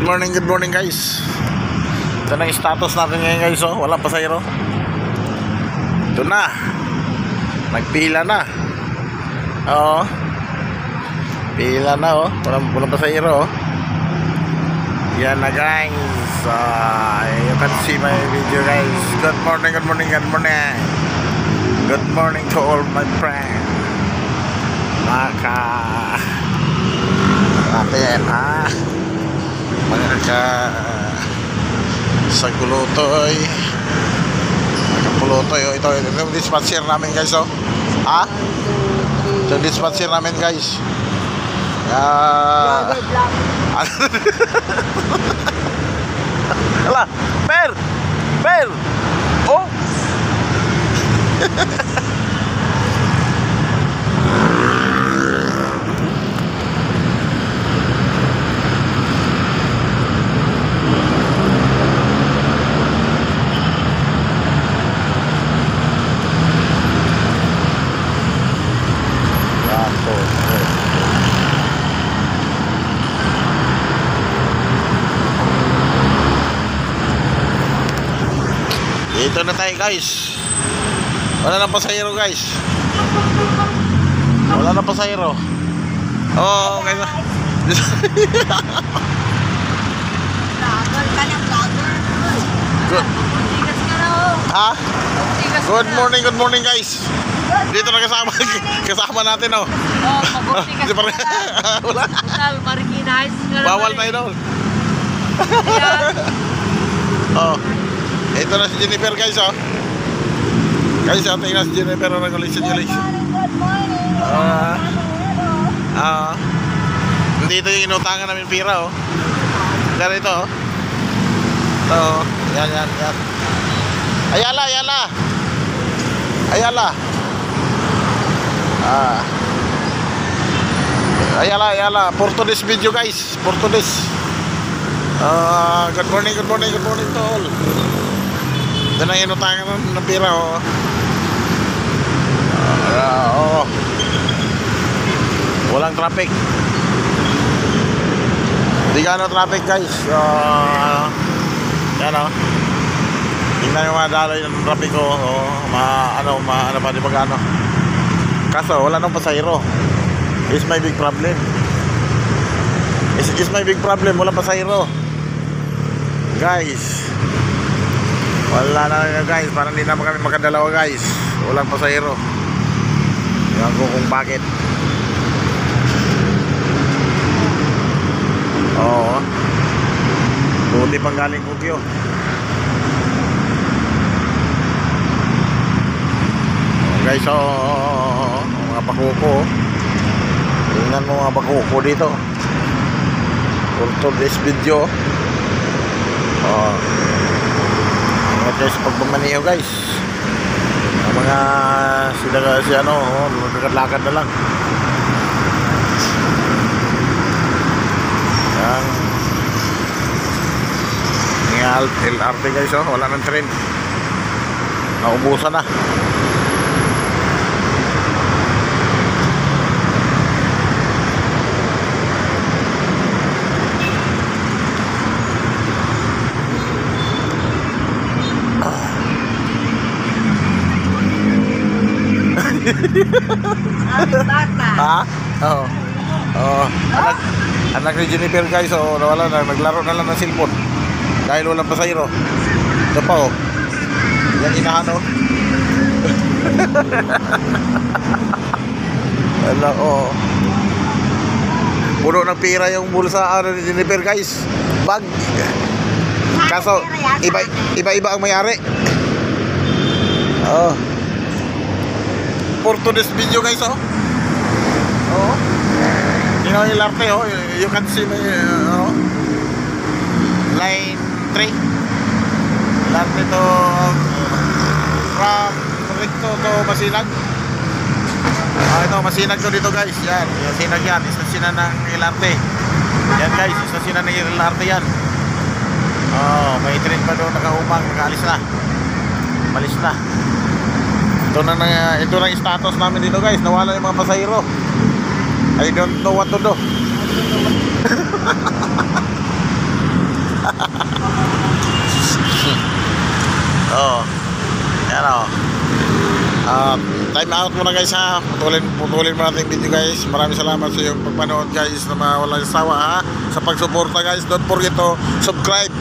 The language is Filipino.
Good morning guys. Ito na yung status natin ngayon guys, oh. Walang pasahero. Ito na. Nagpila na. Oo. Pila na, oh. Walang pasahero, oh. Yan na guys. You can see my video guys. Good morning. Good morning to all my friends. Natin ha. Sa Gulutoy. Pulutoy, oh. Ito yung dispatcher namin guys, oh. Ha? Ito yung dispatcher namin guys. Ala, Per. Oh. Dito na tayo guys. Wala na pasahero guys. Wala na pasahero. Oh, okay na. Good. Ha? Good morning guys. Dito na kasama natin, oh. Mabuti kasi wala. Total, Marikina. Bawal tayo doon. Oh. Ito na si Jennifer guys, oh. Guys, tingnan si Jennifer. Congratulations. Hindi ito yung inutangan namin pira, oh. Dari ito, oh. Ito, oh. Yan. Ayala. Portuguese video guys. Portuguese. Good morning to all. Ito na yung inutangan ng pira, oh. Oh. Walang traffic. Hindi gano'n traffic guys. Yan, oh. Tingnan yung mga daloy ng traffic ko, oh. Ano pa, di ba gano'n. Kaso wala nang pasahero. It's my big problem. It's my big problem. Walang pasahero guys. Wala na guys. Parang hindi na kami makadalawa guys. Walang pasahero. Ewan ko kung bakit. Oo. Buti pang galing Kugyo. Guys, mga bakuko. Tingnan mo mga bakuko dito. Kultur this video. Ingat guys pagbumaniho guys. Ang mga lakad na lang. Yan LRT guys, oh. Wala ng train. Naubusan na. Bata. Ha? Oo. Anak ni Jennifer guys, oh, wala na, naglaro na lang ng cellphone dahil walang pasahero. Ito pa, oh. Yan inahan, oh. Wala, oh. Puno ng pira yung bulsa ni Jennifer guys. Bag. Kaso iba ang mayari. Oh. Portuguese video guys, oh. Oh. You know yung LRT, oh. You can see my line 3. LRT to from Recto to Masinag. Ito Masinag to dito guys. Yan, Masinag yan. Istasyonan ng LRT. Yan guys, istasyonan ng LRT yan. Oh, may train pa doon nakaupang, nakaalis na. Malis na. Ito na yung status namin dito guys. Nawala yung mga pasahero. I don't know what to do. Yan o. Time out muna guys ha. Putulin mo natin video guys. Maraming salamat sa iyong pagpanood guys na walang sawa ha. Sa pagsuporta guys. Don't forget to subscribe.